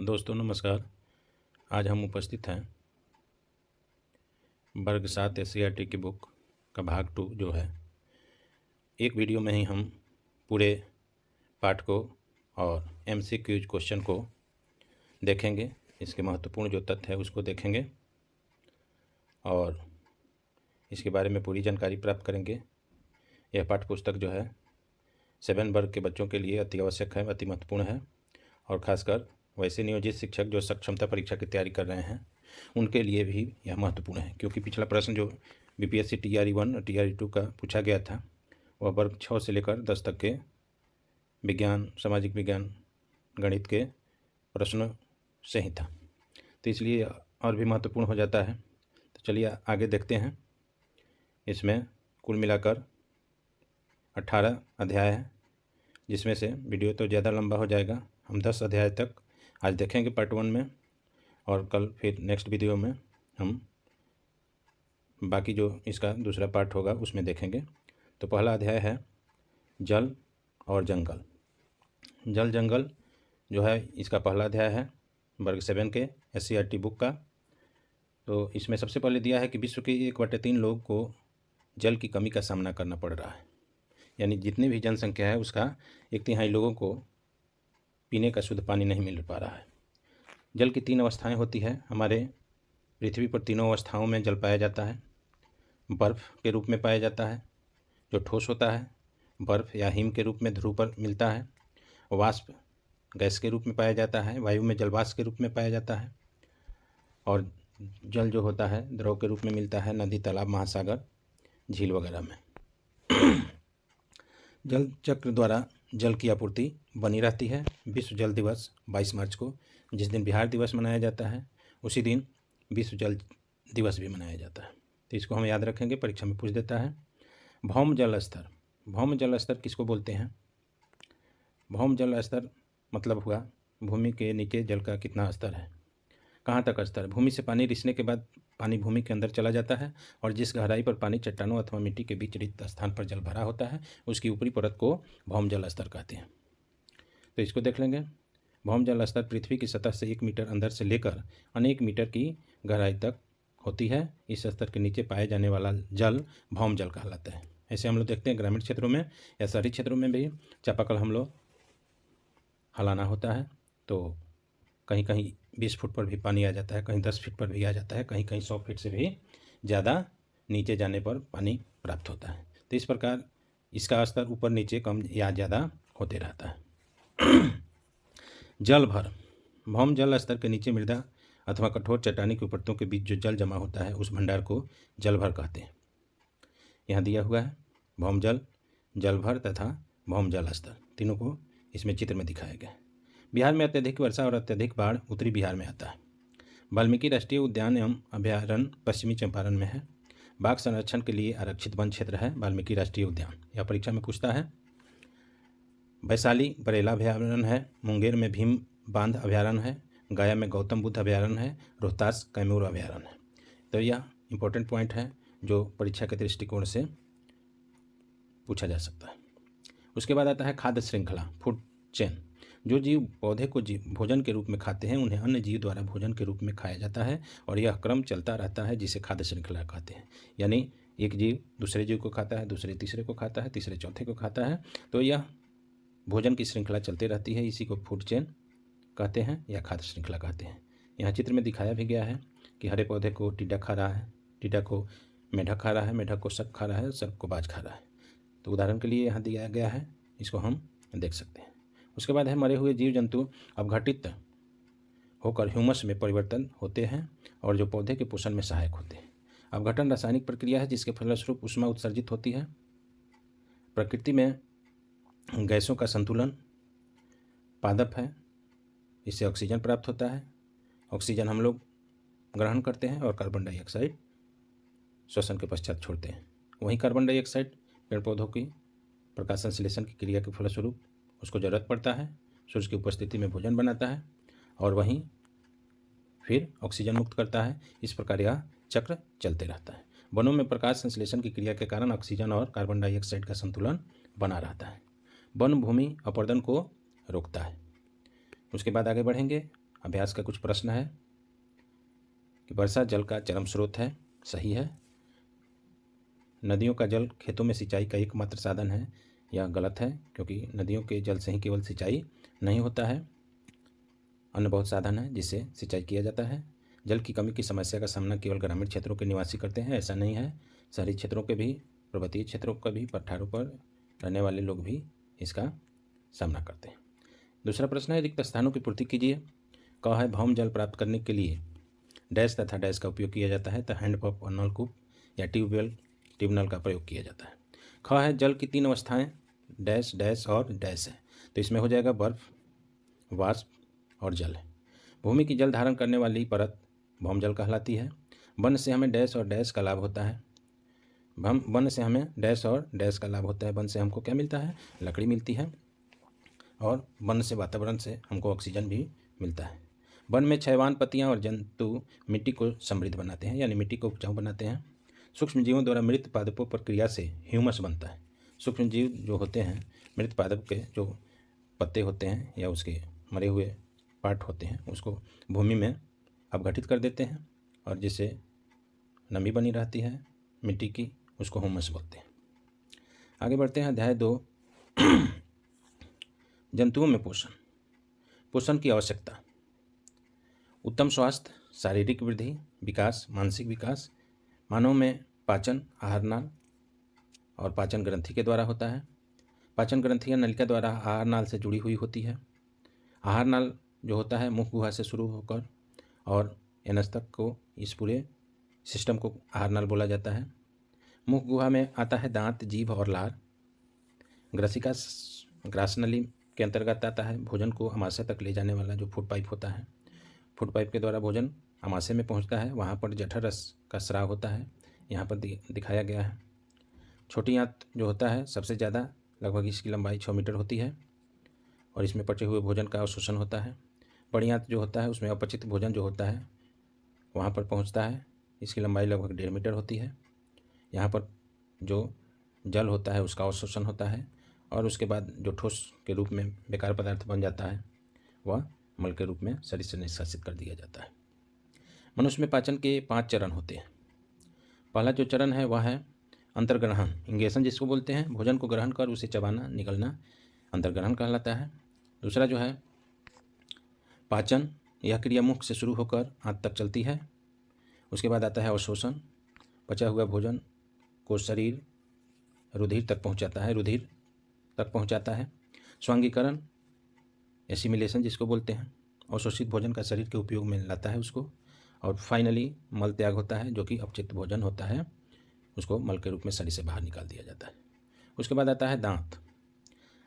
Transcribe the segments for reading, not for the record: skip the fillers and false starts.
दोस्तों नमस्कार। आज हम उपस्थित हैं वर्ग 7 SCERT की बुक का भाग 2 जो है। एक वीडियो में ही हम पूरे पाठ को और MCQ क्वेश्चन को देखेंगे, इसके महत्वपूर्ण जो तथ्य है उसको देखेंगे और इसके बारे में पूरी जानकारी प्राप्त करेंगे। यह पाठ्य पुस्तक जो है 7 वर्ग के बच्चों के लिए अति आवश्यक है, अति महत्वपूर्ण है और ख़ासकर वैसे नियोजित शिक्षक जो सक्षमता परीक्षा की तैयारी कर रहे हैं उनके लिए भी यह महत्वपूर्ण है, क्योंकि पिछला प्रश्न जो BPSC TRE 1 और TRE 2 का पूछा गया था वह वर्ग 6 से लेकर 10 तक के विज्ञान, सामाजिक विज्ञान, गणित के प्रश्नों से ही था, तो इसलिए और भी महत्वपूर्ण हो जाता है। तो चलिए आगे देखते हैं। इसमें कुल मिलाकर 18 अध्याय है, जिसमें से वीडियो तो ज़्यादा लंबा हो जाएगा। हम 10 अध्याय तक आज देखेंगे पार्ट 1 में और कल फिर नेक्स्ट वीडियो में हम बाकी जो इसका दूसरा पार्ट होगा उसमें देखेंगे। तो पहला अध्याय है जल और जंगल। जल जंगल जो है इसका पहला अध्याय है वर्ग 7 के SCERT बुक का। तो इसमें सबसे पहले दिया है कि विश्व के 1/3 लोगों को जल की कमी का सामना करना पड़ रहा है, यानी जितनी भी जनसंख्या है उसका 1/3 लोगों को पीने का शुद्ध पानी नहीं मिल पा रहा है। जल की 3 अवस्थाएं होती है। हमारे पृथ्वी पर तीनों अवस्थाओं में जल पाया जाता है। बर्फ़ के रूप में पाया जाता है जो ठोस होता है, बर्फ़ या हिम के रूप में ध्रुव पर मिलता है, वाष्प गैस के रूप में पाया जाता है, वायु में जलवाष्प के रूप में पाया जाता है और जल जो होता है द्रव के रूप में मिलता है नदी, तालाब, महासागर, झील वगैरह में। जल चक्र द्वारा जल की आपूर्ति बनी रहती है। विश्व जल दिवस 22 मार्च को, जिस दिन बिहार दिवस मनाया जाता है, उसी दिन विश्व जल दिवस भी मनाया जाता है। तो इसको हम याद रखेंगे, परीक्षा में पूछ देता है। भौम जल स्तर। भौम जल स्तर किसको बोलते हैं? भौम जल स्तर मतलब हुआ भूमि के नीचे जल का कितना स्तर है, कहाँ तक स्तर। भूमि से पानी रिसने के बाद पानी भूमि के अंदर चला जाता है और जिस गहराई पर पानी चट्टानों अथवा मिट्टी के बीच रिक्त स्थान पर जल भरा होता है उसकी ऊपरी परत को भौम जल स्तर कहते हैं। तो इसको देख लेंगे। भौम जल स्तर पृथ्वी की सतह से 1 मीटर अंदर से लेकर अनेक मीटर की गहराई तक होती है। इस स्तर के नीचे पाए जाने वाला जल भौम जल कहलाता है। ऐसे हम लोग देखते हैं ग्रामीण क्षेत्रों में या शहरी क्षेत्रों में भी चापाकल हम लोग हलाना होता है तो कहीं कहीं 20 फुट पर भी पानी आ जाता है, कहीं 10 फीट पर भी आ जाता है, कहीं कहीं 100 फीट से भी ज़्यादा नीचे जाने पर पानी प्राप्त होता है। तो इस प्रकार इसका स्तर ऊपर नीचे कम या ज़्यादा होते रहता है। जल भर। भौम जल स्तर के नीचे मृदा अथवा कठोर चट्टानी की परतों के बीच जो जल जमा होता है उस भंडार को जल भर कहते हैं। यहाँ दिया हुआ है भौम जल, जल भर तथा भौम जल स्तर, तीनों को इसमें चित्र में दिखाया गया है। बिहार में अत्यधिक वर्षा और अत्यधिक बाढ़ उत्तरी बिहार में आता है। वाल्मीकि राष्ट्रीय उद्यान एवं अभयारण्य पश्चिमी चंपारण में है। बाघ संरक्षण के लिए आरक्षित वन क्षेत्र है वाल्मीकि राष्ट्रीय उद्यान। यह परीक्षा में पूछता है। वैशाली बरेला अभयारण्य है। मुंगेर में भीम बांध अभयारण्य है। गया में गौतम बुद्ध अभयारण्य है। रोहतास कैमूर अभयारण्य है। तो यह इंपॉर्टेंट पॉइंट है जो परीक्षा के दृष्टिकोण से पूछा जा सकता है। उसके बाद आता है खाद्य श्रृंखला, फूड चेन। जो जीव पौधे को भोजन के रूप में खाते हैं उन्हें अन्य जीव द्वारा भोजन के रूप में खाया जाता है और यह क्रम चलता रहता है जिसे खाद्य श्रृंखला कहते हैं। यानी एक जीव दूसरे जीव को खाता है, दूसरे तीसरे को खाता है, तीसरे चौथे को खाता है, तो यह भोजन की श्रृंखला चलती रहती है। इसी को फूड चेन कहते हैं या खाद्य श्रृंखला कहते हैं। यहाँ चित्र में दिखाया भी गया है कि हरे पौधे को टिड्डा खा रहा है, टिड्डा को मेढक खा रहा है, मेढक को सर्प खा रहा है, सर्प को बाज खा रहा है। तो उदाहरण के लिए यहाँ दिया गया है, इसको हम देख सकते हैं। उसके बाद है मरे हुए जीव जंतु अपघटित होकर ह्यूमस में परिवर्तन होते हैं और जो पौधे के पोषण में सहायक होते हैं। अपघटन रासायनिक प्रक्रिया है जिसके फलस्वरूप ऊष्मा उत्सर्जित होती है। प्रकृति में गैसों का संतुलन पादप है, इससे ऑक्सीजन प्राप्त होता है। ऑक्सीजन हम लोग ग्रहण करते हैं और कार्बन डाइऑक्साइड श्वसन के पश्चात छोड़ते हैं। वहीं कार्बन डाइऑक्साइड पेड़ पौधों की प्रकाश संश्लेषण की क्रिया के फलस्वरूप उसको ज़रूरत पड़ता है, सूर्य की उपस्थिति में भोजन बनाता है और वहीं फिर ऑक्सीजन मुक्त करता है। इस प्रकार यह चक्र चलते रहता है। वनों में प्रकाश संश्लेषण की क्रिया के कारण ऑक्सीजन और कार्बन डाइऑक्साइड का संतुलन बना रहता है। वन भूमि अपरदन को रोकता है। उसके बाद आगे बढ़ेंगे। अभ्यास का कुछ प्रश्न है कि वर्षा जल का चरम स्रोत है, सही है। नदियों का जल खेतों में सिंचाई का एकमात्र साधन है, यह गलत है, क्योंकि नदियों के जल से ही केवल सिंचाई नहीं होता है, अन्य बहुत साधन हैं जिससे सिंचाई किया जाता है। जल की कमी की समस्या का सामना केवल ग्रामीण क्षेत्रों के निवासी करते हैं, ऐसा नहीं है। शहरी क्षेत्रों के भी, पर्वतीय क्षेत्रों का भी, पठारों पर रहने वाले लोग भी इसका सामना करते हैं। दूसरा प्रश्न है, रिक्त स्थानों की पूर्ति कीजिए। कहा है भौम जल प्राप्त करने के लिए डैश तथा डैश का उपयोग किया जाता है, तो हैंडपंप और नलकूप या ट्यूबवेल का प्रयोग किया जाता है। कहा है जल की 3 अवस्थाएं डैश डैश और डैश है, तो इसमें हो जाएगा बर्फ, वाष्प और जल है। भूमि की जल धारण करने वाली परत भौम जल कहलाती है। वन से हमें डैश और डैश का लाभ होता है। वन से हमें डैश और डैश का लाभ होता है। वन से हमको क्या मिलता है? लकड़ी मिलती है, और वन से वातावरण से हमको ऑक्सीजन भी मिलता है। वन में क्षयवान पत्तियाँ और जंतु मिट्टी को समृद्ध बनाते हैं, यानी मिट्टी को उपजाऊ बनाते हैं। सूक्ष्म जीवों द्वारा मृत पादपों पर क्रिया से ह्यूमस बनता है। सूक्ष्म जीव जो होते हैं, मृत पादप के जो पत्ते होते हैं या उसके मरे हुए पार्ट होते हैं, उसको भूमि में अपघटित कर देते हैं, और जिससे नमी बनी रहती है मिट्टी की, उसको ह्यूमस बोलते हैं। आगे बढ़ते हैं, अध्याय 2 जंतुओं में पोषण की आवश्यकता। उत्तम स्वास्थ्य, शारीरिक वृद्धि, विकास, मानसिक विकास। मानव में पाचन आहार नाल और पाचन ग्रंथि के द्वारा होता है। पाचन ग्रंथि या नलिका द्वारा आहार नाल से जुड़ी हुई होती है। आहार नाल जो होता है मुख गुहा से शुरू होकर और एनस तक को, इस पूरे सिस्टम को आहार नाल बोला जाता है। मुख गुहा में आता है दांत, जीभ और लार। ग्रसिका ग्रासनली के अंतर्गत आता है भोजन को अमाशय तक ले जाने वाला जो फूड पाइप होता है। फूड पाइप के द्वारा भोजन अमाशय में पहुंचता है, वहाँ पर जठर रस का स्राव होता है, यहाँ पर दिखाया गया है। छोटी आंत जो होता है सबसे ज़्यादा, लगभग इसकी लंबाई 6 मीटर होती है, और इसमें पचे हुए भोजन का अवशोषण होता है। बड़ी आंत जो होता है उसमें अपचित भोजन जो होता है वहाँ पर पहुँचता है, इसकी लंबाई लगभग 1.5 मीटर होती है। यहाँ पर जो जल होता है उसका अवशोषण होता है, और उसके बाद जो ठोस के रूप में बेकार पदार्थ बन जाता है वह मल के रूप में शरीर से निष्कासित कर दिया जाता है। मनुष्य में पाचन के 5 चरण होते हैं। पहला जो चरण है वह है अंतर्ग्रहण, इंगेशन जिसको बोलते हैं। भोजन को ग्रहण कर उसे चबाना, निगलना अंतर्ग्रहण कहलाता है। दूसरा जो है पाचन, यह क्रिया मुख से शुरू होकर आंत तक चलती है। उसके बाद आता है अवशोषण, पचा हुआ भोजन को शरीर रुधिर तक पहुंचाता है। स्वांगीकरण, एसिमिलेशन जिसको बोलते हैं, अवशोषित भोजन का शरीर के उपयोग में लाता है उसको। और फाइनली मल त्याग होता है, जो कि अपचित भोजन होता है, उसको मल के रूप में शरीर से बाहर निकाल दिया जाता है। उसके बाद आता है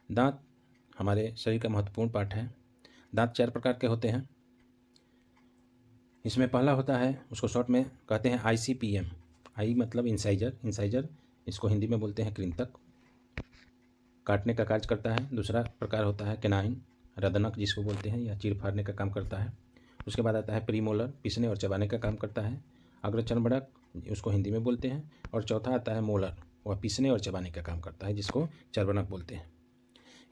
दांत हमारे शरीर का महत्वपूर्ण पार्ट है। दांत 4 प्रकार के होते हैं। इसमें पहला होता है, उसको शॉर्ट में कहते हैं ICPM। आई मतलब इंसाइजर, इसको हिंदी में बोलते हैं कृंतक, काटने का कार्य करता है। दूसरा प्रकार होता है कैनाइन, रदनक जिसको बोलते हैं, यह चीर फाड़ने का काम करता है। उसके बाद आता है प्रीमोलर, पीसने और चबाने का काम करता है। अग्रचर्मणक, उसको हिंदी में बोलते हैं। और चौथा आता है मोलर, वह पीसने और चबाने का काम करता है, जिसको चर्वणक बोलते हैं।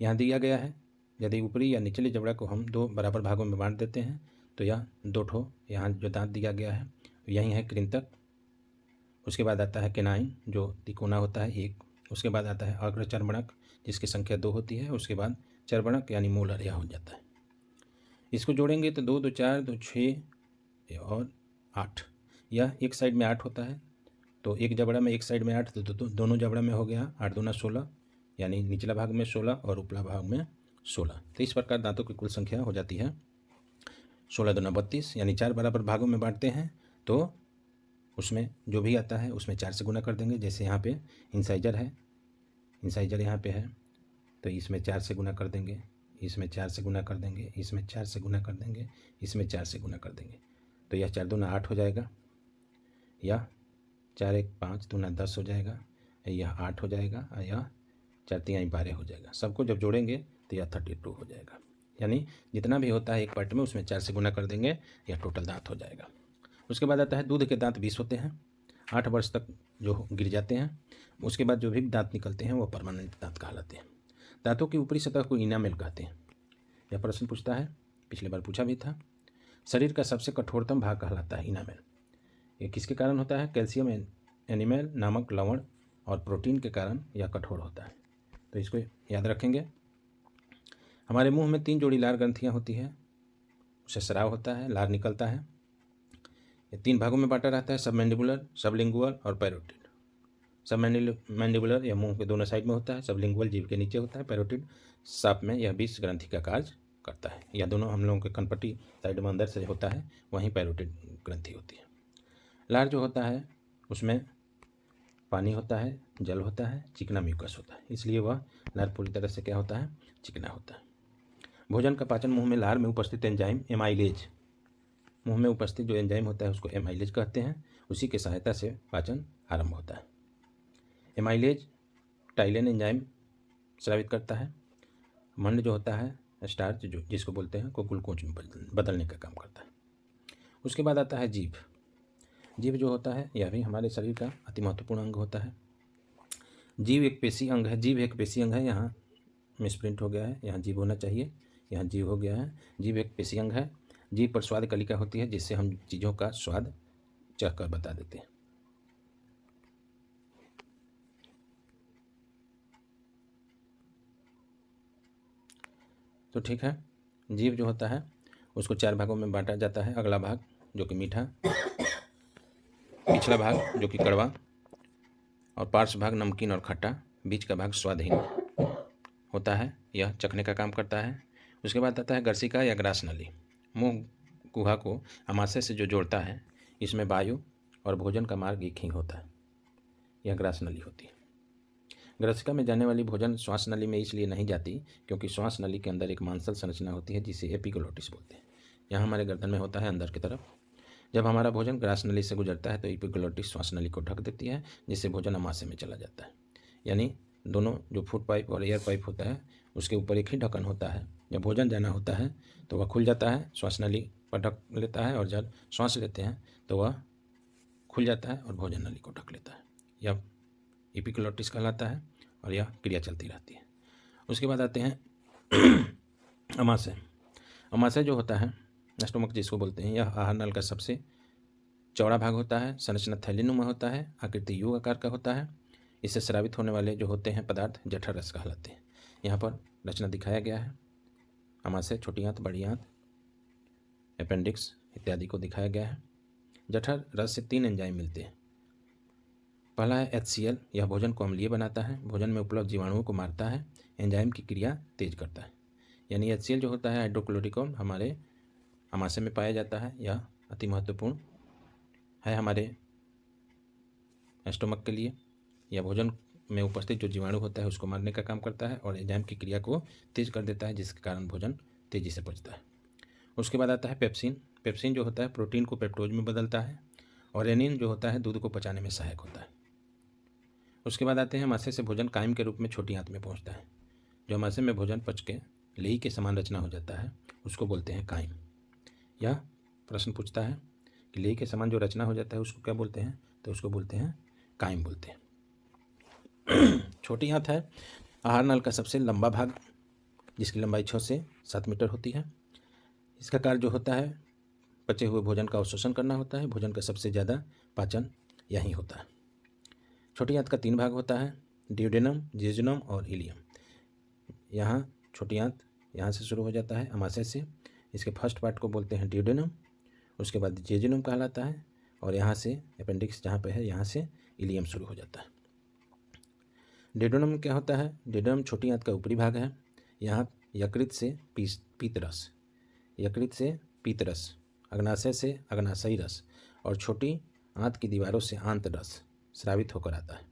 यहाँ दिया गया है, यदि ऊपरी या निचले जबड़ा को हम 2 बराबर भागों में बांट देते हैं तो यह 2 ठो यहाँ जो दांत दिया गया है यही है कृंतक। उसके बाद आता है कैनाइन जो तिकोना होता है 1। उसके बाद आता है अग्रचर्मणक जिसकी संख्या 2 होती है। उसके बाद चर्वणक यानी मोलर यह हो जाता है। इसको जोड़ेंगे तो 2 2 4 2 6 और 8, यह एक साइड में 8 होता है। तो एक जबड़ा में एक साइड में 8, तो दोनों जबड़ा में हो गया 8 दूना 16, यानी निचला भाग में 16 और ऊपला भाग में 16। तो इस प्रकार दांतों की कुल संख्या हो जाती है 16 दूना 32, यानी 4 बराबर भागों में बांटते हैं तो उसमें जो भी आता है उसमें 4 से गुना कर देंगे। जैसे यहाँ पे इंसाइजर है, इंसाइजर यहाँ पे है तो इसमें 4 से गुना कर देंगे, इसमें 4 से गुना कर देंगे, इसमें 4 से गुना कर देंगे, इसमें 4 से गुना कर देंगे। तो यह 4 दूना 8 हो जाएगा, यह 4 1 5 दूना 10 हो जाएगा, यह 8 हो जाएगा, और यह 4 3 12 हो जाएगा। सबको जब जोड़ेंगे तो यह 32 हो जाएगा। यानी जितना भी होता है एक पार्ट में उसमें 4 से गुना कर देंगे, यह टोटल दांत हो जाएगा। उसके बाद आता है दूध के दांत 20 होते हैं, 8 वर्ष तक जो गिर जाते हैं। उसके बाद जो भी दांत निकलते हैं वो परमानेंट दांत कहलाते हैं। दांतों की ऊपरी सतह को इनामेल कहते हैं। यह प्रश्न पूछता है, पिछले बार पूछा भी था। शरीर का सबसे कठोरतम भाग कहलाता है इनामेल। ये किसके कारण होता है? कैल्शियम एनिमल नामक लवण और प्रोटीन के कारण यह कठोर होता है। तो इसको याद रखेंगे। हमारे मुंह में 3 जोड़ी लार ग्रंथियाँ होती है, उससे स्राव होता है, लार निकलता है। ये 3 भागों में बांटा रहता है, सबमैंडिबुलर, सबलिंगुअल और पैरोटिड। सबमैंडिबुलर यह मुंह के दोनों साइड में होता है, सबलिंगुअल जीभ के नीचे होता है, पैरोटिड सांप में यह 20 ग्रंथि का कार्य करता है। यह दोनों हम लोगों के कनपट्टी साइड में अंदर से होता है, वहीं पैरोटिड ग्रंथि होती है। लार जो होता है उसमें पानी होता है, जल होता है, चिकना म्यूकस होता है, इसलिए वह लार पूरी तरह से क्या होता है? चिकना होता है। भोजन का पाचन मुंह में लार में उपस्थित एंजाइम एमाइलेज, मुंह में उपस्थित जो एंजाइम होता है उसको एमाइलेज कहते हैं, उसी की सहायता से पाचन आरंभ होता है। एमाइलेज टाइलेन एंजाइम स्रावित करता है। मंड जो होता है स्टार्च जो जिसको बोलते हैं को ग्लूकोज में बदलने का काम करता है। उसके बाद आता है जीभ। जीभ जो होता है यह भी हमारे शरीर का अति महत्वपूर्ण अंग होता है। जीभ एक पेशी अंग है, जीभ एक पेशी अंग है, यहाँ मिसप्रिंट हो गया है, यहाँ जीभ होना चाहिए, यहाँ जीभ हो गया है। जीभ एक पेशी अंग है। जीभ पर स्वाद कलिका होती है जिससे हम चीज़ों का स्वाद चख कर बता देते हैं। तो ठीक है, जीभ जो होता है उसको 4 भागों में बांटा जाता है। अगला भाग जो कि मीठा, पिछला भाग जो कि कड़वा और पार्श्व भाग नमकीन और खट्टा, बीच का भाग स्वादहीन होता है, यह चखने का काम करता है। उसके बाद आता है गर्सिका या ग्रास नली, मुंह गुहा को अमाशय से जो जोड़ता है, इसमें वायु और भोजन का मार्ग एक ही होता है, यह ग्रास नली होती है। ग्रसिका में जाने वाली भोजन श्वास नली में इसलिए नहीं जाती क्योंकि श्वास नली के अंदर एक मांसल संरचना होती है जिसे एपिग्लोटिस बोलते हैं। यहाँ हमारे गर्दन में होता है अंदर की तरफ। जब हमारा भोजन ग्रास नली से गुजरता है तो एपिग्लोटिस श्वास नली को ढक देती है जिससे भोजन अमाशय में चला जाता है। यानी दोनों जो फूड पाइप और एयर पाइप होता है उसके ऊपर एक ही ढक्कन होता है। जब भोजन जाना होता है तो वह खुल जाता है, श्वास नली पर ढक लेता है, और जब श्वास लेते हैं तो वह खुल जाता है और भोजन नली को ढक लेता है। यह एपिग्लोटिस कहलाता है और यह क्रिया चलती रहती है। उसके बाद आते हैं अमाशय। अमाशय जो होता है स्टोमक जिसको बोलते हैं, यह आहार नल का सबसे चौड़ा भाग होता है। संरचना थैलीनुमा होता है, आकृति यू आकार का होता है। इससे स्रावित होने वाले जो होते हैं पदार्थ जठर रस कहलाते हैं। यहाँ पर रचना दिखाया गया है। अमाशय, छोटी आंत, बड़ी आंत, अपेंडिक्स इत्यादि को दिखाया गया है। जठर रस से 3 एंजाइम मिलते हैं। पहला है HCl, यह भोजन को अम्लीय बनाता है, भोजन में उपलब्ध जीवाणुओं को मारता है, एंजाइम की क्रिया तेज करता है। यानी HCl जो होता है हाइड्रोक्लोरिक हमारे अमाशय में पाया जाता है। यह अति महत्वपूर्ण है हमारे स्टोमक के लिए। यह भोजन में उपस्थित जो जीवाणु होता है उसको मारने का काम करता है और एंजाइम की क्रिया को तेज कर देता है जिसके कारण भोजन तेज़ी से पचता है। उसके बाद आता है पेप्सिन। पेप्सिन जो होता है प्रोटीन को पेप्टोज में बदलता है और रेनिन जो होता है दूध को पचाने में सहायक होता है। उसके बाद आते हैं अमाशय से भोजन कायम के रूप में छोटी आंत में पहुंचता है। जो अमाशय में भोजन पच के लेही के समान रचना हो जाता है उसको बोलते हैं कायम। यह प्रश्न पूछता है कि लेही के समान जो रचना हो जाता है उसको क्या बोलते हैं, तो उसको बोलते हैं कायम बोलते हैं। छोटी आंत है आहार नल का सबसे लंबा भाग जिसकी लंबाई 6 से 7 मीटर होती है। इसका कार्य जो होता है पचे हुए भोजन का अवशोषण करना होता है। भोजन का सबसे ज़्यादा पाचन यहीं होता है। छोटी आंत का 3 भाग होता है, ड्यूडेनम, जेजुनम और इलियम। यहाँ छोटी आंत यहाँ से शुरू हो जाता है अमाशय से। इसके फर्स्ट पार्ट को बोलते हैं ड्यूडेनम, उसके बाद जेजुनम कहलाता है और यहाँ से अपेंडिक्स जहाँ पे है यहाँ से इलियम शुरू हो जाता है। ड्यूडेनम क्या होता है? ड्यूडेनम छोटी आंत का ऊपरी भाग है। यहाँ यकृत से पीत रस, यकृत से पीत रस, अग्नाशय से अग्नाशयी रस और छोटी आंत की दीवारों से आंत रस स्रावित होकर आता है।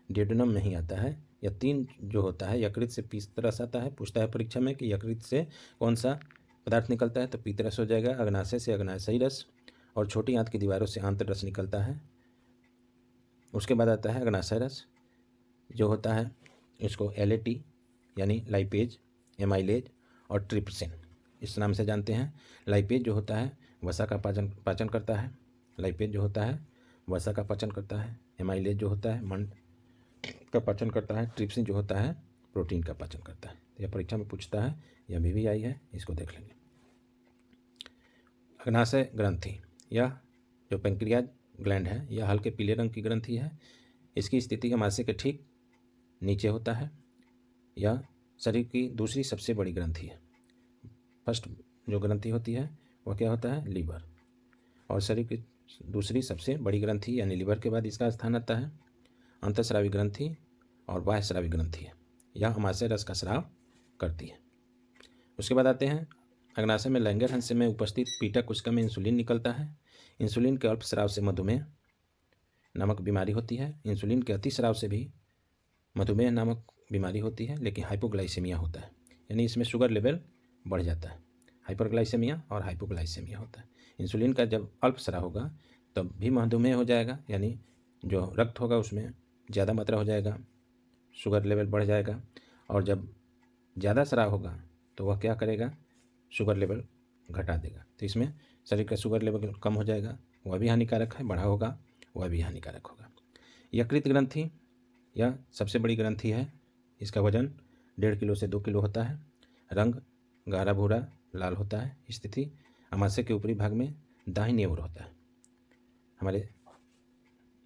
ड्यूडेनम नहीं आता है। यह 3 जो होता है यकृत से पीत रस आता है। पूछता है परीक्षा में कि यकृत से कौन सा पदार्थ निकलता है, तो पीत रस हो जाएगा। अग्नाशय से अग्नाशयी रस और छोटी आंत की दीवारों से आंत रस निकलता है। उसके बाद आता है अग्नाशय रस जो होता है इसको LAT यानी लाइपेज, एमाइलेज और ट्रिप्सिन इस नाम से जानते हैं। लाइपेज जो होता है वसा का पाचन करता है। लाइपेज जो होता है वसा का पाचन करता है। एमाइलेज जो होता है मंड का पाचन करता है। ट्रिप्सिन जो होता है प्रोटीन का पाचन करता है। यह परीक्षा में पूछता है, यह भी आई है, इसको देख लेंगे। अग्नाशय ग्रंथि, यह जो पेंक्रियाज ग्लैंड है यह हल्के पीले रंग की ग्रंथि है। इसकी स्थिति अमाशय के ठीक नीचे होता है। यह शरीर की दूसरी सबसे बड़ी ग्रंथि है। फर्स्ट जो ग्रंथि होती है वह क्या होता है, लीवर, और शरीर की दूसरी सबसे बड़ी ग्रंथि यानी लीवर के बाद इसका स्थान आता है अंतःस्रावी ग्रंथि और बाह्यस्रावी ग्रंथि है। यह अमाशय रस का स्राव करती है। उसके बाद आते हैं अग्नाशय में लैंगरहंस में उपस्थित पीटा कोशिका में इंसुलिन निकलता है। इंसुलिन के अल्प स्राव से मधुमेह नामक बीमारी होती है। इंसुलिन के अति स्राव से भी मधुमेह नामक बीमारी होती है, लेकिन हाइपोग्लाइसेमिया होता है, यानी इसमें शुगर लेवल बढ़ जाता है। हाइपरग्लाइसेमिया और हाइपोग्लाइसेमिया होता है। इंसुलिन का जब अल्प स्राव होगा तब भी मधुमेह हो जाएगा, यानी जो रक्त होगा उसमें ज़्यादा मात्रा हो जाएगा, शुगर लेवल बढ़ जाएगा। और जब ज़्यादा स्राव होगा तो वह क्या करेगा, शुगर लेवल घटा देगा। तो इसमें शरीर का शुगर लेवल कम हो जाएगा, वह भी हानिकारक है, बढ़ा होगा वह भी हानिकारक होगा। यकृत ग्रंथि, यह सबसे बड़ी ग्रंथि है। इसका वजन 1.5 किलो से 2 किलो होता है। रंग गाढ़ा भूरा लाल होता है। स्थिति अमाशय के ऊपरी भाग में दाहिनी ओर होता है, हमारे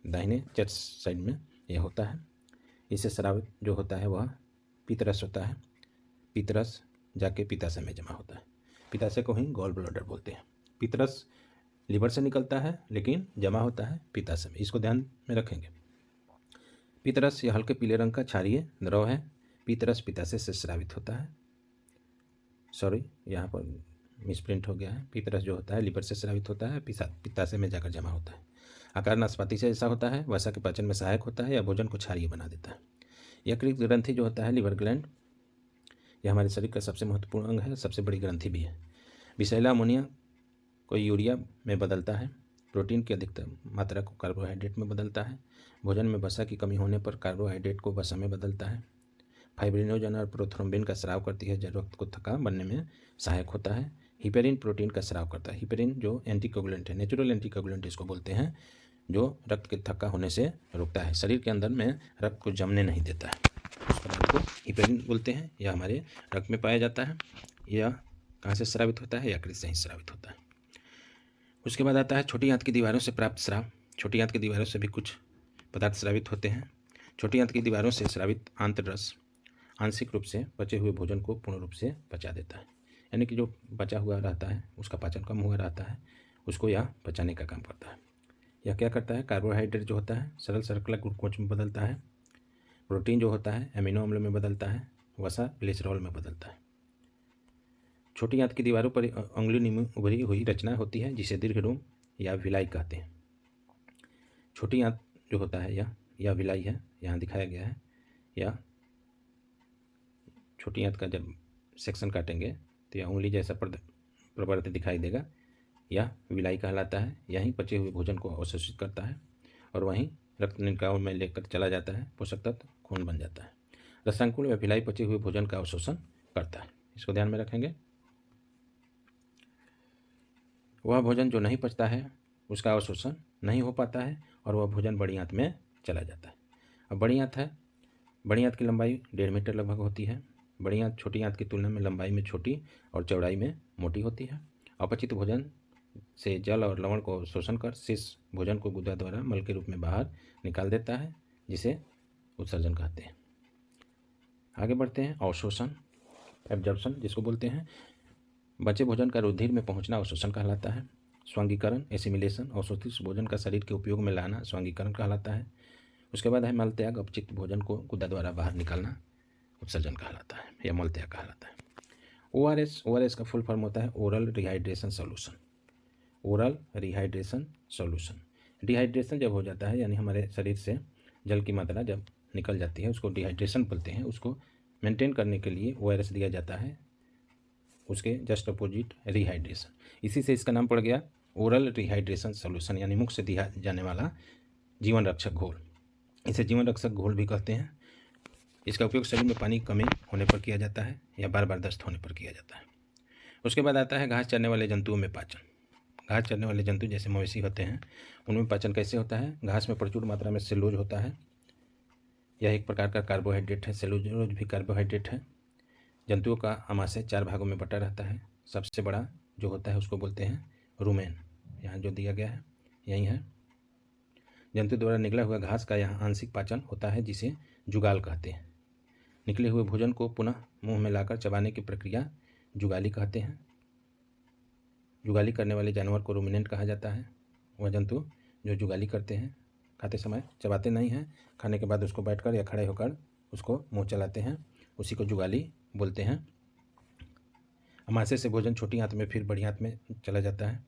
दाहिने चेस्ट साइड में यह होता है। इससे स्राव जो होता है वह पित्तरस होता है। पित्तरस जाके पित्ताशय में जमा होता है। पित्ताशय को ही गॉल ब्लैडर बोलते हैं। पित्तरस लीवर से निकलता है लेकिन जमा होता है पित्ताशय में, इसको ध्यान में रखेंगे। पित्तरस यह हल्के पीले रंग का क्षारीय द्रव है। पित्तरस पित्ताशय से स्रावित होता है। सॉरी, यहाँ पर मिसप्रिंट हो गया है। पित्तरस जो होता है लीवर से स्रावित होता है, पित्ताशय में जाकर जमा होता है। आकार नाशपाती से ऐसा होता है, वसा के पाचन में सहायक होता है या भोजन को क्षारीय बना देता है। यकृत ग्रंथि जो होता है लिवर ग्लैंड, यह हमारे शरीर का सबसे महत्वपूर्ण अंग है, सबसे बड़ी ग्रंथि भी है। विषैला अमोनिया को यूरिया में बदलता है। प्रोटीन की अधिकतम मात्रा को कार्बोहाइड्रेट में बदलता है। भोजन में वसा की कमी होने पर कार्बोहाइड्रेट को वसा में बदलता है। फाइब्रिनोजन और प्रोथ्रोम्बिन का स्राव करती है, जो रक्त को थका बनने में सहायक होता है। हिपेरिन प्रोटीन का स्राव करता है। हिपेरिन जो एंटीकोगुलेंट है, नेचुरल एंटीकोगुलेंट इसको बोलते हैं, जो रक्त के थक्का होने से रोकता है, शरीर के अंदर में रक्त को जमने नहीं देता है, उस पदार्थ को हिपेरिन बोलते हैं। यह हमारे रक्त में पाया जाता है। यह कहाँ से स्रावित होता है, यकृत से ही स्रावित होता है। उसके बाद आता है छोटी आंत की दीवारों से प्राप्त स्राव। छोटी आंत की दीवारों से भी कुछ पदार्थ स्रावित होते हैं। छोटी आंत की दीवारों से स्रावित आंतररस आंशिक रूप से पचे हुए भोजन को पूर्ण रूप से पचा देता है, यानी कि जो बचा हुआ रहता है उसका पाचन कम हुआ रहता है, उसको यह पचाने का काम करता है। यह क्या करता है, कार्बोहाइड्रेट जो होता है सरल सर्कल ग्लूकोज में बदलता है। प्रोटीन जो होता है एमिनो अम्ल में बदलता है। वसा ग्लिसरॉल में बदलता है। छोटी आंत की दीवारों पर अंगुली में उभरी हुई रचना होती है, जिसे दीर्घरोम या विलाई कहते हैं। छोटी आंत जो होता है यह विलाई है, यहाँ दिखाया गया है। यह छोटी आंत का जब सेक्शन काटेंगे तो यह उंगली जैसा प्रवर्त दिखाई देगा, यह विलाई कहलाता है। यहीं पचे हुए भोजन को अवशोषित करता है और वहीं रक्त निकाय में लेकर चला जाता है। पोषक तत्व खून बन जाता है। रसांकुल व विलाई पचे हुए भोजन का अवशोषण करता है, इसको ध्यान में रखेंगे। वह भोजन जो नहीं पचता है उसका अवशोषण नहीं हो पाता है और वह भोजन बड़ी आंत में चला जाता है। अब बड़ी आंत है, बड़ी आंत की लंबाई 1.5 मीटर लगभग होती है। बड़ी आंत छोटी आंत की तुलना में लंबाई में छोटी और चौड़ाई में मोटी होती है। अपचित भोजन से जल और लवण को शोषण कर शेष भोजन को गुदा द्वारा मल के रूप में बाहर निकाल देता है, जिसे उत्सर्जन कहते हैं। आगे बढ़ते हैं। अवशोषण एब्जॉर्प्शन जिसको बोलते हैं, बचे भोजन का रुधिर में पहुंचना अवशोषण कहलाता है। स्वांगीकरण एसिमिलेशन, अवशोषित भोजन का शरीर के उपयोग में लाना स्वांगीकरण कहलाता है। उसके बाद है मल त्याग, अपचित भोजन को गुदा द्वारा बाहर निकालना उत्सर्जन कहलाता है या मल त्याग कहलाता है। ORS का फुल फॉर्म होता है oral rehydration solution. Oral rehydration solution, dehydration जब हो जाता है यानी हमारे शरीर से जल की मात्रा जब निकल जाती है उसको डिहाइड्रेशन बोलते हैं। उसको मेंटेन करने के लिए ORS दिया जाता है, उसके जस्ट अपोजिट रिहाइड्रेशन। इसी से इसका नाम पड़ गया ओरल रिहाइड्रेशन सॉल्यूशन, यानी मुख से दिया जाने वाला जीवन रक्षक घोल। इसे जीवन रक्षक घोल भी कहते हैं। इसका उपयोग शरीर में पानी कमी होने पर किया जाता है या बार बार दस्त होने पर किया जाता है। उसके बाद आता है घास चरने वाले जंतुओं में पाचन। घास चरने वाले जंतु जैसे मवेशी होते हैं, उनमें पाचन कैसे होता है। घास में प्रचुर मात्रा में सेलुलोज होता है, यह एक प्रकार का कार्बोहाइड्रेट है। सेलुलोज भी कार्बोहाइड्रेट है। जंतुओं का आमाशय 4 भागों में बटा रहता है। सबसे बड़ा जो होता है उसको बोलते हैं रुमेन, यहाँ जो दिया गया है यही है। जंतु द्वारा निकला हुआ घास का यहाँ आंशिक पाचन होता है जिसे जुगाल कहते हैं। निकले हुए भोजन को पुनः मुंह में लाकर चबाने की प्रक्रिया जुगाली कहते हैं। जुगाली करने वाले जानवर को रुमिनेंट कहा जाता है। वह जंतु जो जुगाली करते हैं, खाते समय चबाते नहीं हैं, खाने के बाद उसको बैठकर या खड़े होकर उसको मुंह चलाते हैं, उसी को जुगाली बोलते हैं। अमाशय से भोजन छोटी आंत में फिर बड़ी आंत में चला जाता है।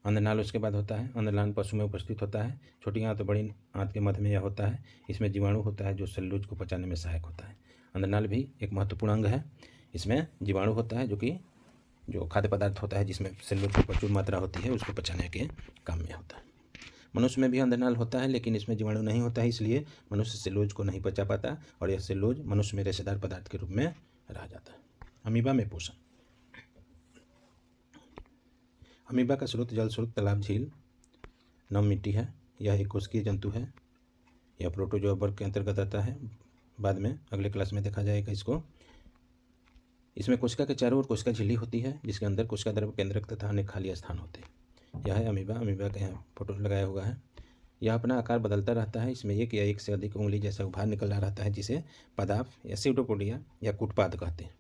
अंधनाल उसके बाद होता है। अंधनाल पशु में उपस्थित होता है। छोटी आंत बड़ी आंत के मध्य में यह होता है। इसमें जीवाणु होता है जो सेलुलोज को पचाने में सहायक होता है। अंधनाल भी एक महत्वपूर्ण अंग है। इसमें जीवाणु होता है जो खाद्य पदार्थ होता है जिसमें सेलुलोज की प्रचुर मात्रा होती है, उसको पचाने के काम में होता है। मनुष्य में भी अंधनाल होता है, लेकिन इसमें जीवाणु नहीं होता है, इसलिए मनुष्य सेलुलोज को नहीं पचा पाता और यह सेलुलोज मनुष्य में रेशेदार पदार्थ के रूप में रह जाता है। अमीबा में पोषण। अमीबा का स्रोत जल स्रोत, तालाब, झील, नम मिट्टी है। यह एक कोशिकीय जंतु है। यह प्रोटोजोआ वर्ग के अंतर्गत आता है। बाद में अगले क्लास में देखा जाएगा इसको। इसमें कोशिका के चारों ओर कोशिका झिल्ली होती है जिसके अंदर कोशिका द्रव केंद्रक तथा अनेक खाली स्थान होते हैं। यह है अमीबा। अमीबा का यहाँ फोटो लगाया हुआ है। यह अपना आकार बदलता रहता है। इसमें एक या एक से अधिक उंगली जैसा उभार निकला रहता है जिसे पादाप या सीडोपोडिया या कुटपाद कहते हैं।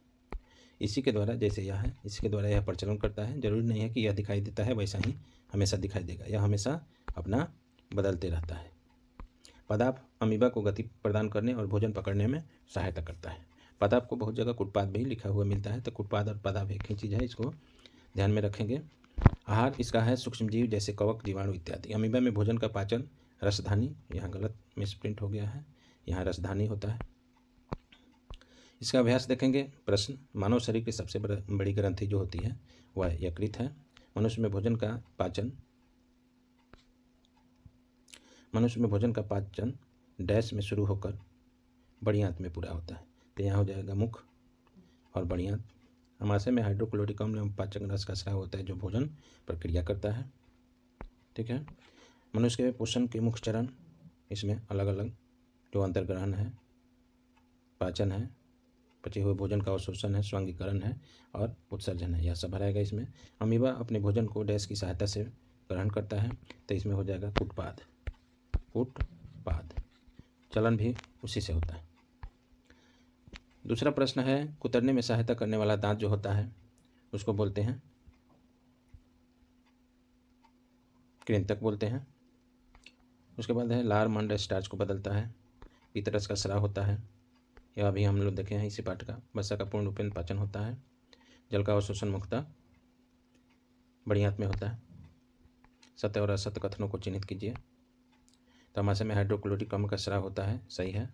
इसी के द्वारा, जैसे यह है, इसके द्वारा यह प्रचलन करता है। जरूरी नहीं है कि यह दिखाई देता है वैसा ही हमेशा दिखाई देगा, यह हमेशा अपना बदलते रहता है। पादाप अमीबा को गति प्रदान करने और भोजन पकड़ने में सहायता करता है। पादाप को बहुत जगह कुटपाद भी लिखा हुआ मिलता है, तो कुटपाद और पादाप एक ही चीज़ है, इसको ध्यान में रखेंगे। आहार इसका है सूक्ष्मजीव जैसे कवक, जीवाणु इत्यादि। अमीबा में भोजन का पाचन रसधानी, यहाँ गलत मिसप्रिंट हो गया है, यहाँ रसधानी होता है। इसका अभ्यास देखेंगे। प्रश्न, मानव शरीर की सबसे बड़ी ग्रंथि जो होती है वह यकृत है। मनुष्य में भोजन का पाचन डैश में शुरू होकर बड़ी आंत में पूरा होता है। तो यहाँ हो जाएगा मुख और बड़ी आंत। अमाशय में हाइड्रोक्लोरिक अम्ल एवं पाचन रस का स्राव होता है जो भोजन प्रक्रिया करता है। ठीक है। मनुष्य के पोषण के मुख्य चरण इसमें अलग अलग जो अंतर्ग्रहण है, पाचन है, पचे हुए भोजन का अवशोषण है, स्वांगीकरण है और उत्सर्जन है, यह सब रहेगा इसमें। अमीबा अपने भोजन को डैश की सहायता से ग्रहण करता है, तो इसमें हो जाएगा कुटपाद। चलन भी उसी से होता है। दूसरा प्रश्न है, कुतरने में सहायता करने वाला दांत जो होता है उसको बोलते हैं कृंतक बोलते हैं। उसके बाद है लार मंड स्टार्च को बदलता है। पीतरस का स्राव होता है, यह अभी हम लोग देखे हैं इसी पाठ का। वसा का पूर्ण रूपेण पाचन होता है। जल का अवशोषण मुख्यतः बड़ी आंत में होता है। सत्य और असत्य कथनों को चिन्हित कीजिए। तमाशे में हाइड्रोक्लोरिक अम्ल का स्राव होता है, सही है।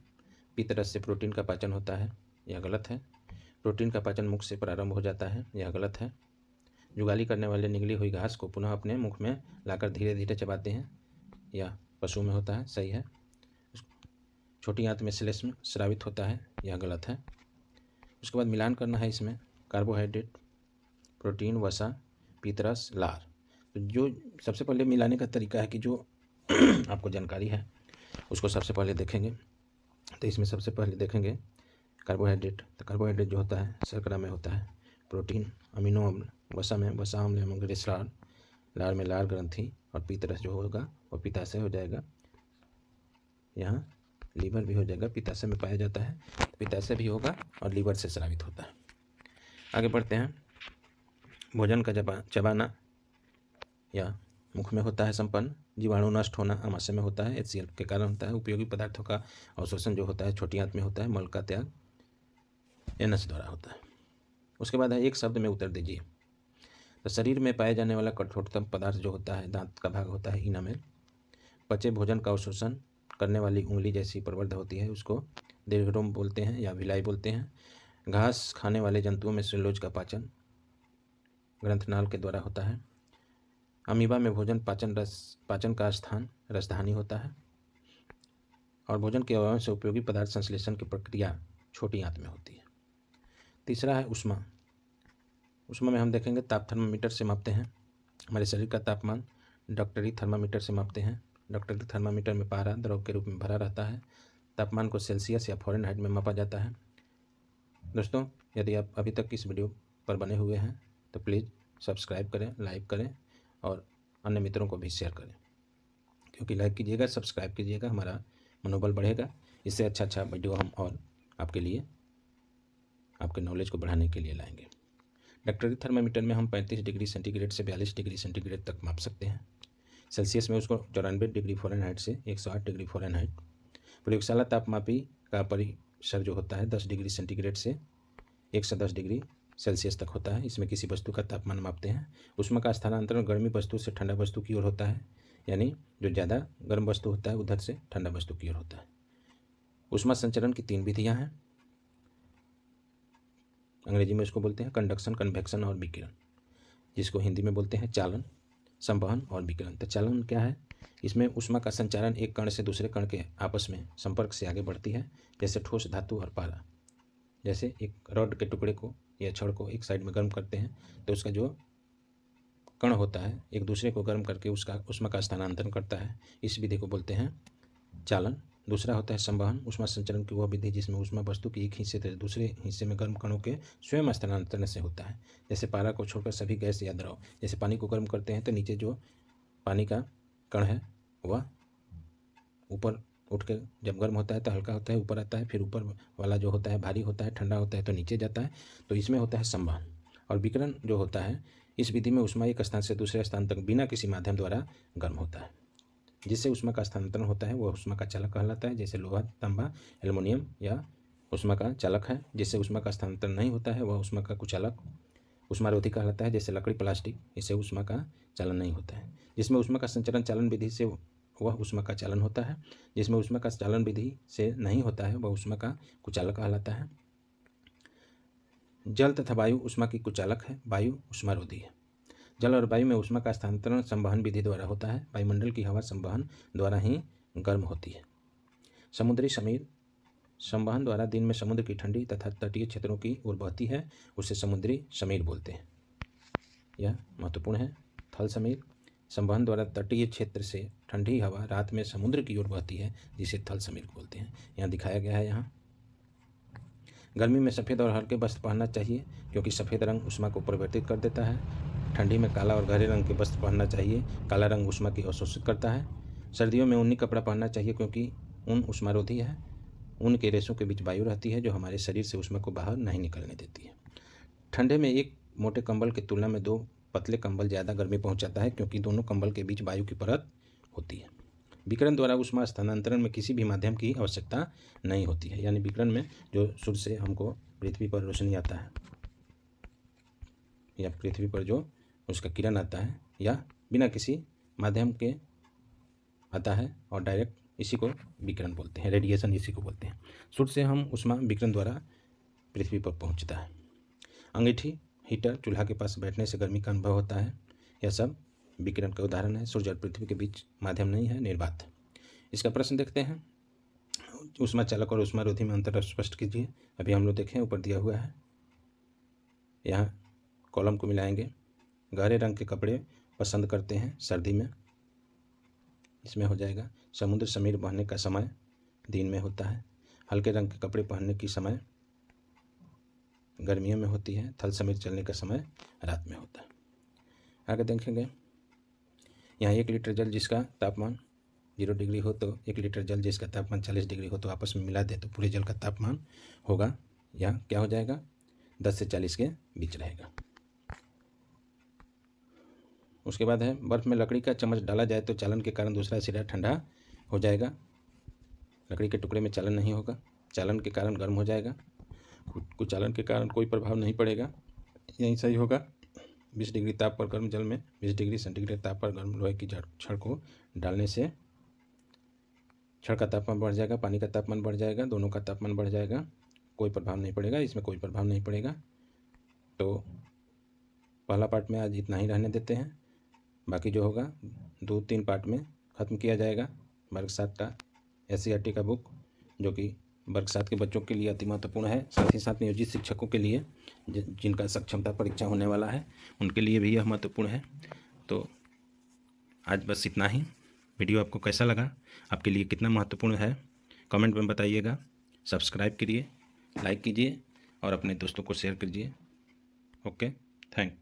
पीतरस से प्रोटीन का पाचन होता है, यह गलत है। प्रोटीन का पाचन मुख से प्रारंभ हो जाता है, यह गलत है। जुगाली करने वाले निगली हुई घास को पुनः अपने मुख में लाकर धीरे धीरे चबाते हैं, यह पशु में होता है, सही है। छोटी आंत में श्लेष्म स्रावित होता है, यह गलत है। उसके बाद मिलान करना है इसमें कार्बोहाइड्रेट, प्रोटीन, वसा, पीतरस, लार। तो जो सबसे पहले मिलाने का तरीका है कि जो आपको जानकारी है उसको सबसे पहले देखेंगे। तो इसमें सबसे पहले देखेंगे कार्बोहाइड्रेट। तो कार्बोहाइड्रेट जो होता है शर्करा में होता है, प्रोटीन, अमीनो अम्ल, वसा में वसा अम्ल एवं ग्लिसरॉल, लार में लार ग्रंथि और पीतरस जो होगा वो पित्ताशय हो जाएगा। यहाँ लीवर भी हो जाएगा, पित्ताशय में पाया जाता है, पित्ताशय भी होगा और लीवर से स्रावित होता है। आगे बढ़ते हैं। भोजन का चबाना या मुख में होता है संपन्न। जीवाणु नष्ट होना आमाशय में होता है, HCl के कारण होता है। उपयोगी पदार्थों का अवशोषण जो होता है छोटी आंत में होता है। मल का त्याग एनस द्वारा होता है। उसके बाद है एक शब्द में उत्तर दीजिए। तो शरीर में पाए जाने वाला कठोरतम पदार्थ जो होता है दांत का भाग होता है इनामेल। पचे भोजन का अवशोषण करने वाली उंगली जैसी प्रवर्ध होती है, उसको दीर्घरोम बोलते हैं या विलाई बोलते हैं। घास खाने वाले जंतुओं में सेलुलोज का पाचन ग्रंथनाल के द्वारा होता है। अमीबा में भोजन पाचन का स्थान रसधानी होता है और भोजन के अवयवों से उपयोगी पदार्थ संश्लेषण की प्रक्रिया छोटी आंत में होती है। तीसरा है उष्मा। उष्मा में हम देखेंगे ताप थर्मामीटर से मापते हैं। हमारे शरीर का तापमान डॉक्टरी थर्मामीटर से मापते हैं। डॉक्टरी थर्मामीटर में पारा द्रव के रूप में भरा रहता है। तापमान को सेल्सियस या फ़ारेनहाइट में मापा जाता है। दोस्तों, यदि आप अभी तक इस वीडियो पर बने हुए हैं तो प्लीज़ सब्सक्राइब करें, लाइक करें और अन्य मित्रों को भी शेयर करें, क्योंकि लाइक कीजिएगा, सब्सक्राइब कीजिएगा, हमारा मनोबल बढ़ेगा। इससे अच्छा वीडियो हम और आपके लिए, आपके नॉलेज को बढ़ाने के लिए लाएंगे। डॉक्टरी थर्मामीटर में हम 35 डिग्री सेंटीग्रेड से 42 डिग्री सेंटीग्रेड तक माप सकते हैं। सेल्सियस में उसको 94 डिग्री फ़ारेनहाइट से 108 डिग्री फ़ारेनहाइट। प्रयोगशाला तापमापी का परिसर जो होता है 10 डिग्री सेंटीग्रेड से 110 डिग्री सेल्सियस तक होता है। इसमें किसी वस्तु का तापमान मापते हैं। ऊष्मा का स्थानांतरण गर्मी वस्तु से ठंडा वस्तु की ओर होता है, यानी जो ज़्यादा गर्म वस्तु होता है उधर से ठंडा वस्तु की ओर होता है। ऊष्मा संचरण की 3 विधियाँ हैं। अंग्रेजी में इसको बोलते हैं कंडक्शन, कन्वेक्शन और विकिरण, जिसको हिंदी में बोलते हैं चालन, संवहन और विकिरण। तो चालन क्या है? इसमें ऊष्मा का संचारण एक कण से दूसरे कण के आपस में संपर्क से आगे बढ़ती है, जैसे ठोस धातु और पारा। जैसे एक रॉड के टुकड़े को या छड़ को एक साइड में गर्म करते हैं तो उसका जो कण होता है एक दूसरे को गर्म करके उसका ऊष्मा का स्थानांतरण करता है। इस विधि को बोलते हैं चालन। दूसरा होता है संवहन, ऊष्मा संचरण की वह विधि जिसमें ऊष्मा वस्तु के एक हिस्से से दूसरे हिस्से में गर्म कणों के स्वयं स्थानांतरण से होता है। जैसे पारा को छोड़कर सभी गैस या द्रव, जैसे पानी को गर्म करते हैं तो नीचे जो पानी का कण है वह ऊपर उठ के जब गर्म होता है तो हल्का होता है, ऊपर आता है, फिर ऊपर वाला जो होता है भारी होता है, ठंडा होता है तो नीचे जाता है। तो इसमें होता है संवहन। और विकिरण जो होता है, इस विधि में ऊष्मा एक स्थान से दूसरे स्थान तक बिना किसी माध्यम द्वारा गर्म होता है। जिससे ऊष्मा का स्थानांतरण होता है वह ऊष्मा का चालक कहलाता है। जैसे लोहा, तांबा, एल्युमिनियम या ऊष्मा का चालक है। जिससे ऊष्मा का स्थानांतरण नहीं होता है वह ऊष्मा का कुचालक, ऊष्मारोधी कहलाता है। जैसे लकड़ी, प्लास्टिक, इससे ऊष्मा का चालन नहीं होता है। जिसमें ऊष्मा का संचरण चालन विधि से वह ऊष्मा का चालन होता है। जिसमें ऊष्मा का चालन विधि से नहीं होता है वह ऊष्मा का कुचालक कहलाता है। जल तथा वायु ऊष्मा की कुचालक है, वायु ऊष्मारोधी है। जल और वायु में ऊष्मा का स्थानांतरण संवहन विधि द्वारा होता है। वायुमंडल की हवा संवहन द्वारा ही गर्म होती है। समुद्री समीर संवहन द्वारा दिन में समुद्र की ठंडी तथा तटीय क्षेत्रों की ओर बहती है, उसे समुद्री समीर बोलते हैं। यह महत्वपूर्ण है। थल समीर संवहन द्वारा तटीय क्षेत्र से ठंडी हवा रात में समुद्र की ओर बहती है, जिसे थल समीर बोलते हैं। यहाँ दिखाया गया है। यहाँ गर्मी में सफ़ेद और हल्के वस्त्र पहनना चाहिए, क्योंकि सफ़ेद रंग ऊष्मा को परिवर्तित कर देता है। ठंडी में काला और गहरे रंग के वस्त्र पहनना चाहिए, काला रंग ऊष्मा की अवशोषित करता है। सर्दियों में ऊनी कपड़ा पहनना चाहिए, क्योंकि ऊन ऊष्मारोधी है। ऊन के रेशों के बीच वायु रहती है जो हमारे शरीर से ऊष्मा को बाहर नहीं निकलने देती है। ठंडे में एक मोटे कंबल की तुलना में 2 पतले कंबल ज़्यादा गर्मी पहुंचाता है, क्योंकि दोनों कंबल के बीच वायु की परत होती है। विकिरण द्वारा ऊष्मा स्थानांतरण में किसी भी माध्यम की आवश्यकता नहीं होती है। यानी विकिरण में जो सूर्य से हमको पृथ्वी पर रोशनी आता है या पृथ्वी पर जो उसका किरण आता है या बिना किसी माध्यम के आता है और डायरेक्ट, इसी को विकिरण बोलते हैं, रेडिएशन इसी को बोलते हैं। सूर्य से हम ऊष्मा विकिरण द्वारा पृथ्वी पर पहुंचता है। अंगीठी, हीटर, चूल्हा के पास बैठने से गर्मी का अनुभव होता है। यह सब विकिरण का उदाहरण है। सूर्य और पृथ्वी के बीच माध्यम नहीं है, निर्वात। इसका प्रश्न देखते हैं। ऊष्मा चालक और ऊष्मारोधी में अंतर स्पष्ट कीजिए। अभी हम लोग देखें, ऊपर दिया हुआ है, यहाँ कॉलम को मिलाएंगे। गहरे रंग के कपड़े पसंद करते हैं सर्दी में, इसमें हो जाएगा। समुद्र समीर बहने का समय दिन में होता है। हल्के रंग के कपड़े पहनने की समय गर्मियों में होती है। थल समीर चलने का समय रात में होता है। आगे देखेंगे, यहाँ 1 लीटर जल जिसका तापमान 0 डिग्री हो तो 1 लीटर जल जिसका तापमान 40 डिग्री हो तो आपस में मिला दे तो पूरे जल का तापमान होगा, यहाँ क्या हो जाएगा, 10 से 40 के बीच रहेगा। उसके बाद है, बर्फ़ में लकड़ी का चम्मच डाला जाए तो चालन के कारण दूसरा सिरा ठंडा हो जाएगा। लकड़ी के टुकड़े में चालन नहीं होगा, चालन के कारण गर्म हो जाएगा। कुचालन के कारण कोई प्रभाव नहीं पड़ेगा। यही सही होगा। 20 डिग्री ताप पर गर्म जल में 20 डिग्री सेंटीग्रेड ताप पर गर्म लोहे की छड़ को डालने से छड़ का तापमान बढ़ जाएगा, पानी का तापमान बढ़ जाएगा, दोनों का तापमान बढ़ जाएगा। कोई प्रभाव नहीं पड़ेगा, इसमें कोई प्रभाव नहीं पड़ेगा। तो पहला पार्ट में आज इतना ही रहने देते हैं। बाकी जो होगा 2-3 पार्ट में ख़त्म किया जाएगा। वर्ग 7 का SCERT का बुक, जो कि वर्ग 7 के बच्चों के लिए अति महत्वपूर्ण है। साथ ही साथ नियोजित शिक्षकों के लिए, जिनका सक्षमता परीक्षा होने वाला है, उनके लिए भी यह महत्वपूर्ण है। तो आज बस इतना ही। वीडियो आपको कैसा लगा, आपके लिए कितना महत्वपूर्ण है, कमेंट में बताइएगा। सब्सक्राइब करिए, लाइक कीजिए और अपने दोस्तों को शेयर कीजिए। Okay, thank.